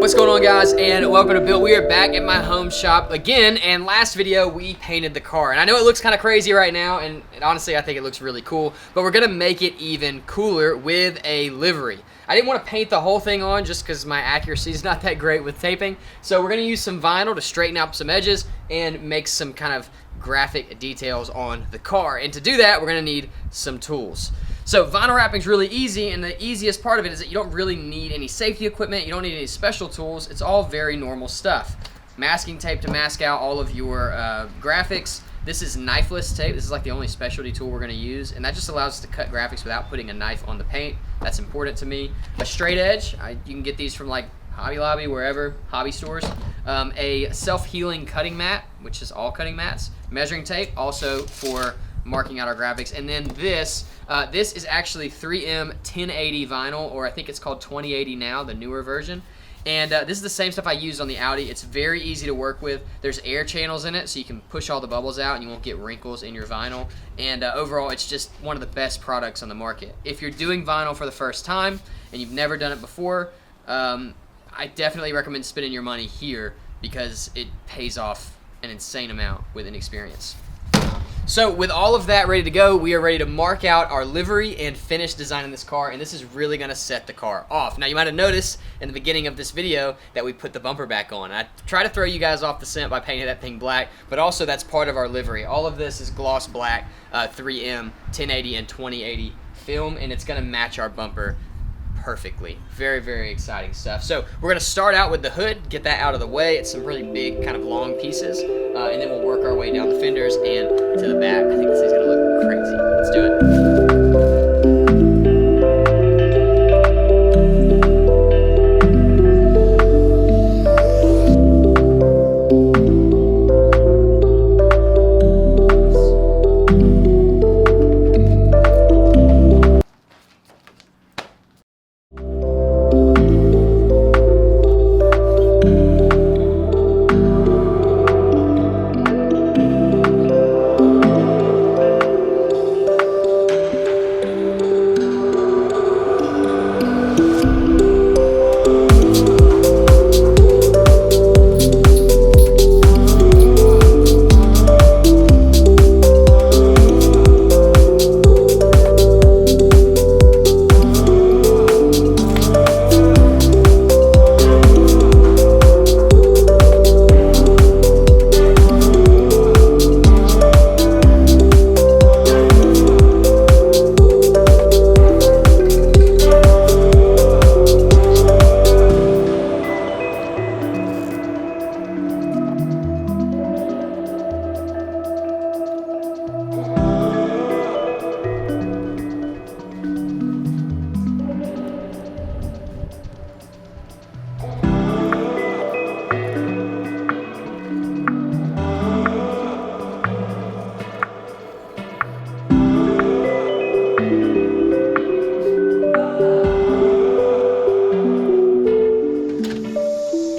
What's going on, guys, and welcome to Bill. We are back at my home shop again, and last video we painted the car, and I know it looks kind of crazy right now, and honestly I think it looks really cool, but we're gonna make it even cooler with a livery. I didn't want to paint the whole thing on just because my accuracy is not that great with taping, so we're gonna use some vinyl to straighten out some edges and make some kind of graphic details on the car. And to do that, we're gonna need some tools. So vinyl wrapping is really easy, and the easiest part of it is that you don't really need any safety equipment, you don't need any special tools, it's all very normal stuff. Masking tape to mask out all of your graphics. This is knifeless tape. This is like the only specialty tool we're gonna use, and that just allows us to cut graphics without putting a knife on the paint. That's important to me. A straight edge, you can get these from like Hobby Lobby, wherever, hobby stores. A self-healing cutting mat, which is all cutting mats. Measuring tape, also for marking out our graphics. And then this is actually 3M 1080 vinyl, or I think it's called 2080 now, the newer version. And this is the same stuff I used on the Audi. It's very easy to work with. There's air channels in it, so you can push all the bubbles out and you won't get wrinkles in your vinyl. And overall, it's just one of the best products on the market. If you're doing vinyl for the first time and you've never done it before, I definitely recommend spending your money here because it pays off an insane amount with inexperience. So with all of that ready to go, we are ready to mark out our livery and finish designing this car, and this is really going to set the car off. Now you might have noticed in the beginning of this video that we put the bumper back on. I try to throw you guys off the scent by painting that thing black, but also that's part of our livery. All of this is gloss black, 3M 1080 and 2080 film, and it's going to match our bumper perfectly. Very, very exciting stuff. So we're going to start out with the hood, get that out of the way. It's some really big kind of long pieces, and then we'll work our way down the fenders and to the back. I think this is going to look crazy. Let's do it.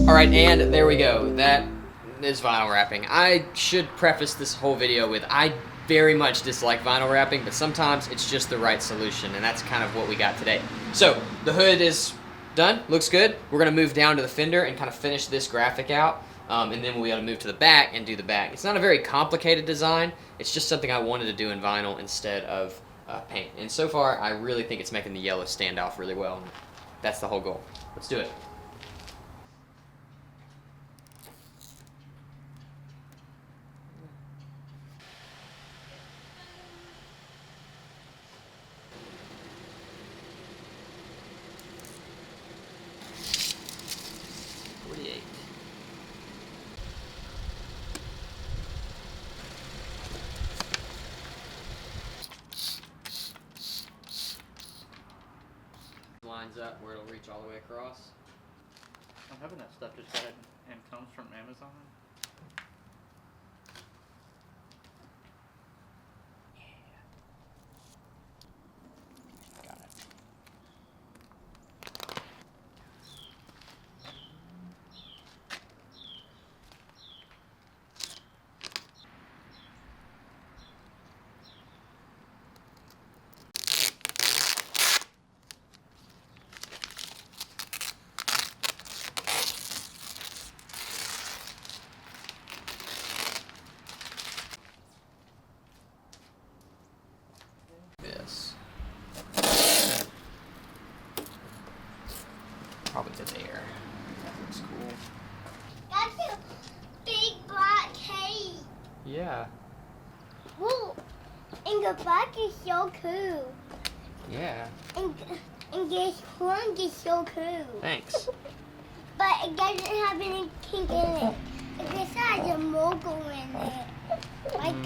Alright, and there we go. That is vinyl wrapping. I should preface this whole video with I very much dislike vinyl wrapping, but sometimes it's just the right solution, and that's kind of what we got today. So, the hood is done, looks good. We're going to move down to the fender and kind of finish this graphic out, and then we'll be able to move to the back and do the back. It's not a very complicated design, it's just something I wanted to do in vinyl instead of paint. And so far, I really think it's making the yellow stand off really well. That's the whole goal. Let's do it. Lines up where it'll reach all the way across. I'm having that stuff just got it and comes from Amazon. Got it. Yeah. Whoa, and the back is so cool. Yeah. And this horn is so cool. Thanks. But it doesn't have any kink in it. It just has a motor in it. Like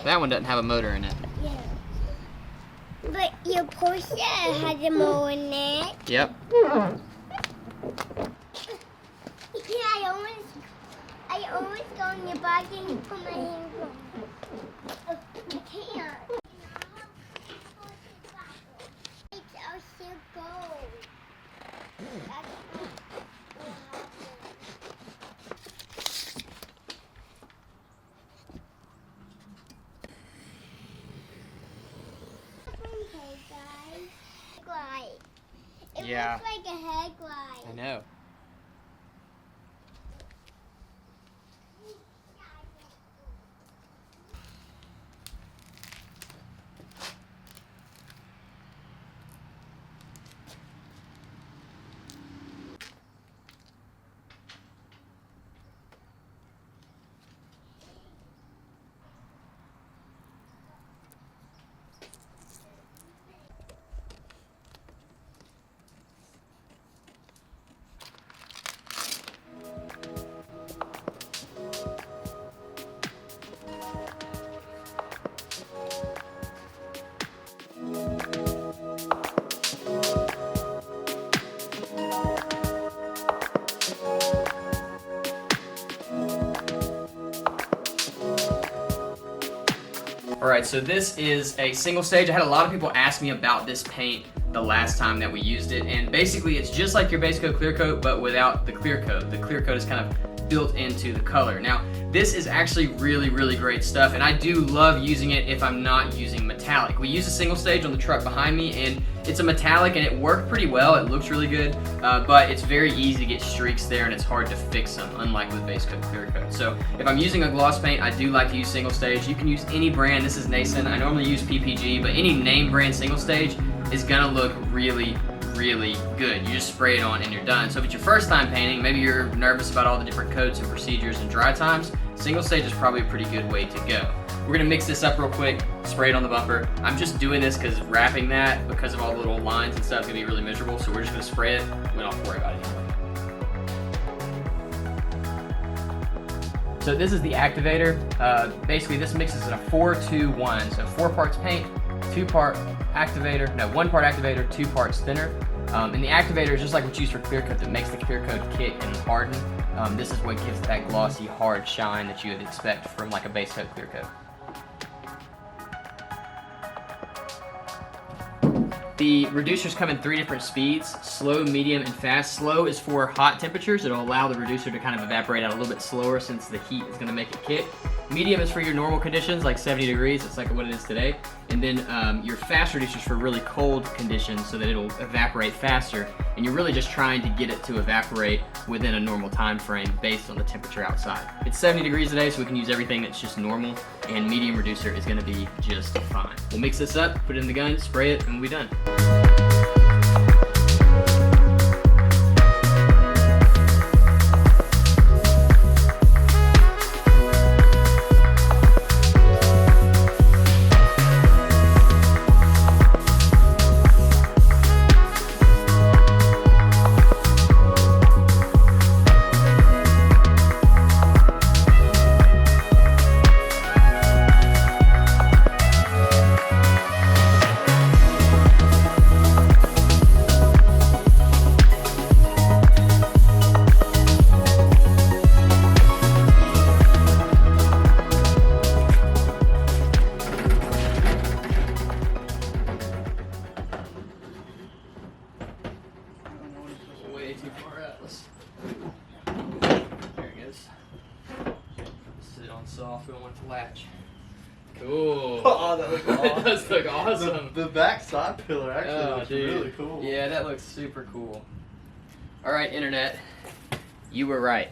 That one doesn't have a motor in it. yeah. But your Porsche has a motor in it. Yep. Yeah, I always go in your bag and put my hands on it. Oh, you can't. It's also gold. That's what happened. Okay, guys. Headlight. It Yeah. looks like a headlight. I know. Alright, so this is a single stage. I had a lot of people ask me about this paint the last time that we used it, and basically it's just like your base coat clear coat, but without the clear coat. The clear coat is kind of built into the color. Now, this is actually really, really great stuff, and I do love using it if I'm not using metallic. We use a single stage on the truck behind me, and it's a metallic, and it worked pretty well. It looks really good, but it's very easy to get streaks there, and it's hard to fix them, unlike with base coat clear coat. So if I'm using a gloss paint, I do like to use single stage. You can use any brand. This is Nason. I normally use PPG, but any name brand single stage is gonna look really, really good. You just spray it on and you're done. So if it's your first time painting, maybe you're nervous about all the different coats and procedures and dry times, single stage is probably a pretty good way to go. We're gonna mix this up real quick, spray it on the bumper. I'm just doing this because wrapping that, because of all the little lines and stuff, is gonna be really miserable, so we're just gonna spray it. We don't have to worry about it anymore. So this is the Activator. Basically this mixes in a 4-2-1, so 4 parts paint, 1 part Activator, 2 parts thinner. And the Activator is just like what's used for clear coat that makes the clear coat kick and harden. This is what gives it that glossy, hard shine that you would expect from like a base coat clear coat. The reducers come in 3 different speeds: slow, medium, and fast. Slow is for hot temperatures. It'll allow the reducer to kind of evaporate out a little bit slower since the heat is going to make it kick. Medium is for your normal conditions, like 70 degrees. It's like what it is today. And then your fast reducers for really cold conditions so that it'll evaporate faster. And you're really just trying to get it to evaporate within a normal time frame based on the temperature outside. It's 70 degrees today, so we can use everything that's just normal. And medium reducer is going to be just fine. We'll mix this up, put it in the gun, spray it, and we'll be done. Way too far out. There it goes. Sit it on soft. We don't want it to latch. Cool. Oh, that looks awesome. It does look awesome. The back side pillar actually looks dude. really cool. Yeah, that looks super cool. All right, internet, you were right.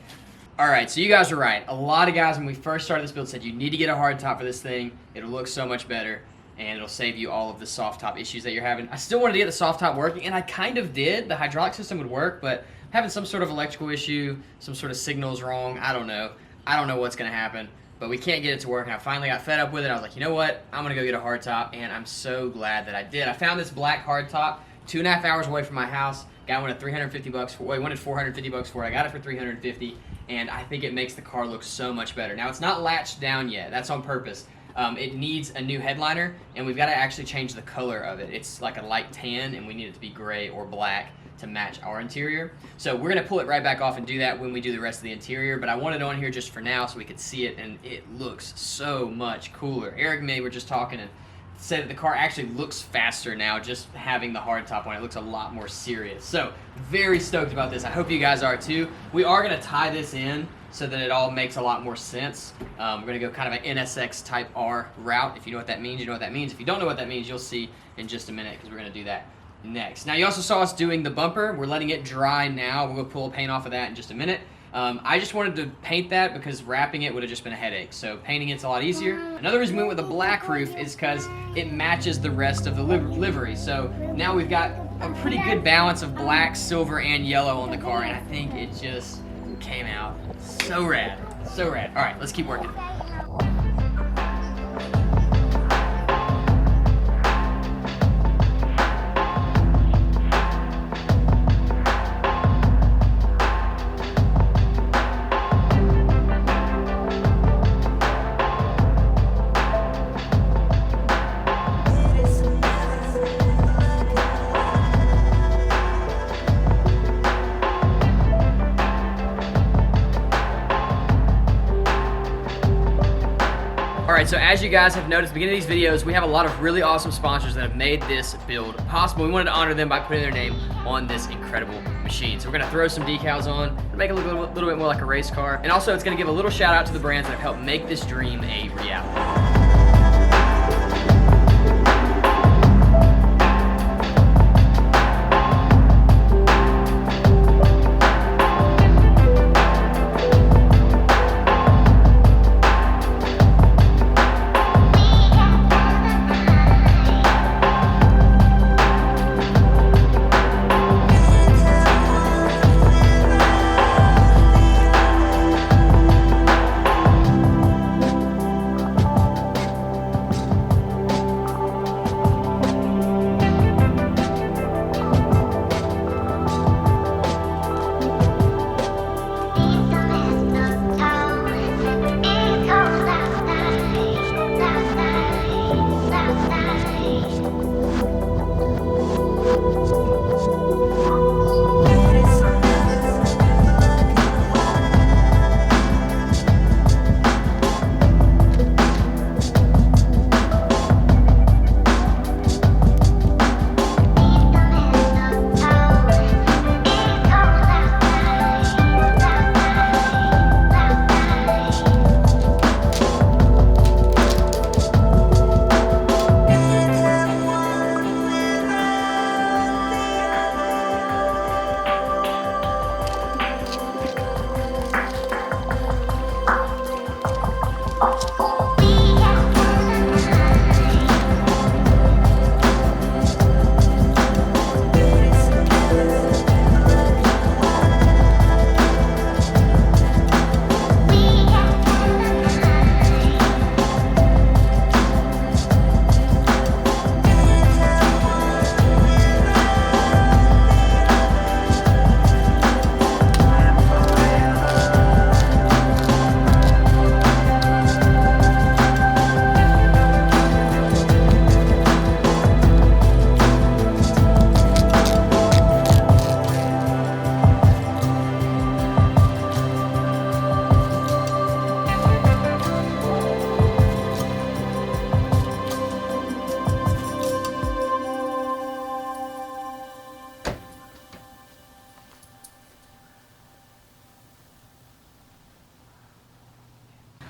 All right, so you guys are right. A lot of guys, when we first started this build, said you need to get a hard top for this thing. It'll look so much better, and it'll save you all of the soft top issues that you're having. I still wanted to get the soft top working, and I kind of did. The hydraulic system would work, but I'm having some sort of electrical issue, some sort of signal's wrong. I don't know. I don't know what's going to happen. but we can't get it to work, and I finally got fed up with it. I was like, you know what? I'm gonna go get a hardtop, and I'm so glad that I did. I found this black hardtop 2.5 hours away from my house. Guy wanted $350 for. Well, he wanted $450 for it. I got it for $350, and I think it makes the car look so much better. Now it's not latched down yet. That's on purpose. It needs a new headliner, and we've got to actually change the color of it. It's like a light tan, and we need it to be gray or black to match our interior. So we're gonna pull it right back off and do that when we do the rest of the interior, but I want it on here just for now so we could see it, and it looks so much cooler. Eric and me were just talking and said that the car actually looks faster now just having the hardtop on. It looks a lot more serious. So very stoked about this. I hope you guys are too. We are gonna tie this in so that it all makes a lot more sense. We're gonna go kind of an NSX type R route. If you know what that means, you know what that means. If you don't know what that means, you'll see in just a minute, because we're gonna do that next. Now, you also saw us doing the bumper. We're letting it dry now. We'll go pull paint off of that in just a minute. I just wanted to paint that because wrapping it would have just been a headache. So painting it's a lot easier. Another reason we went with a black roof is because it matches the rest of the livery. So now we've got a pretty good balance of black, silver, and yellow on the car, and I think it just came out so rad. So rad. All right, let's keep working. Alright, so as you guys have noticed at the beginning of these videos, we have a lot of really awesome sponsors that have made this build possible. We wanted to honor them by putting their name on this incredible machine. So we're going to throw some decals on to make it look a little bit more like a race car. And also, it's going to give a little shout out to the brands that have helped make this dream a reality.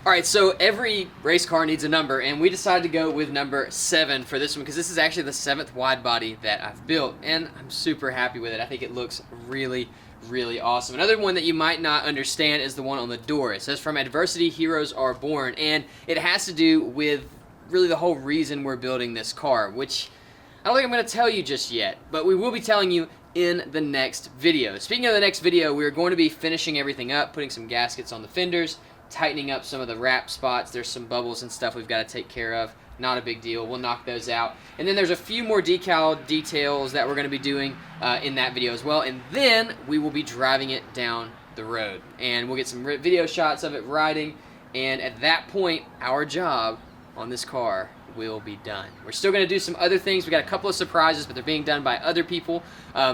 Alright, so every race car needs a number, and we decided to go with number 7 for this one because this is actually the 7th wide body that I've built, and I'm super happy with it. I think it looks really, really awesome. Another one that you might not understand is the one on the door. It says, "From adversity, heroes are born," and it has to do with really the whole reason we're building this car, which I don't think I'm going to tell you just yet, but we will be telling you in the next video. Speaking of the next video, we're going to be finishing everything up, putting some gaskets on the fenders, tightening up some of the wrap spots. There's some bubbles and stuff we've got to take care of. Not a big deal. We'll knock those out. And then there's a few more decal details that we're going to be doing in that video as well. And then we will be driving it down the road. And we'll get some video shots of it riding. And at that point, our job on this car will be done. We're still going to do some other things. We got a couple of surprises, but they're being done by other people.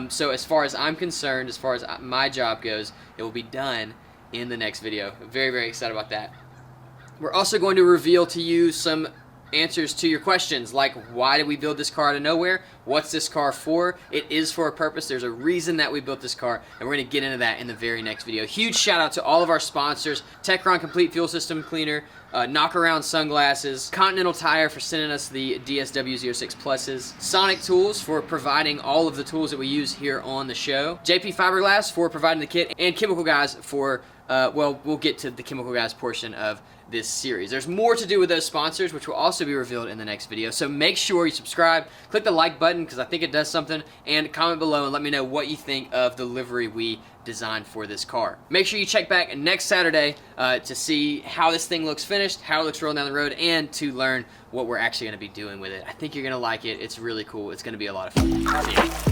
So as far as I'm concerned, as far as my job goes, it will be done in the next video. I'm very, very excited about that. We're also going to reveal to you some answers to your questions, like why did we build this car out of nowhere? What's this car for? It is for a purpose. There's a reason that we built this car, and we're going to get into that in the very next video. Huge shout out to all of our sponsors: Techron Complete Fuel System Cleaner, Knockaround Sunglasses, Continental Tire for sending us the DSW06 Pluses, Sonic Tools for providing all of the tools that we use here on the show, JP Fiberglass for providing the kit, and Chemical Guys for, well, we'll get to the Chemical Guys portion of this series. There's more to do with those sponsors, which will also be revealed in the next video. So make sure you subscribe, click the like button because I think it does something, and comment below and let me know what you think of the livery we designed for this car. Make sure you check back next Saturday to see how this thing looks finished, how it looks rolling down the road, and to learn what we're actually going to be doing with it. I think you're going to like it. It's really cool. It's going to be a lot of fun. See ya.